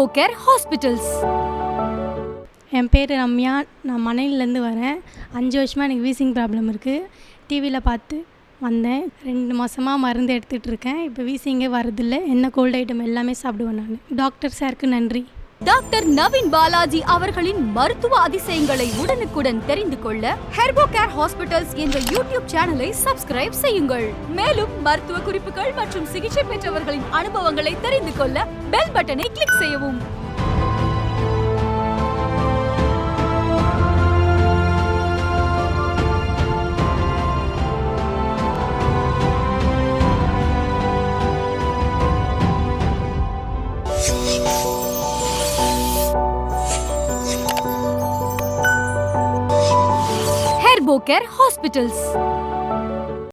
Herbocare hospitals. என் பேர் ரம்யா. நான் மணலிலேருந்து வரேன். 5 வருஷமாக எனக்கு வீசிங் ப்ராப்ளம் இருக்குது. டிவியில் பார்த்து வந்தேன். 2 மாதமாக மருந்து எடுத்துகிட்டு இருக்கேன். இப்போ வீசிங்கே வரதில்லை. என்ன கோல்டு ஐட்டம் எல்லாமே சாப்பிடுவேன் நான். டாக்டர் சாருக்கு நன்றி. டாக்டர் நவீன் பாலாஜி அவர்களின் மருத்துவ அதிசயங்களை உடனுக்குடன் தெரிந்து கொள்ள ஹெர்போகேர் ஹாஸ்பிட்டல்ஸ் என்ற யூடியூப் சேனலை சப்ஸ்கிரைப் செய்யுங்கள். மேலும் மருத்துவ குறிப்புகள் மற்றும் சிகிச்சை பெற்றவர்களின் அனுபவங்களை தெரிந்து கொள்ள பெல் பட்டனை கிளிக் செய்யவும். ஹெர்போகேர் ஹாஸ்பிட்டல்ஸ்.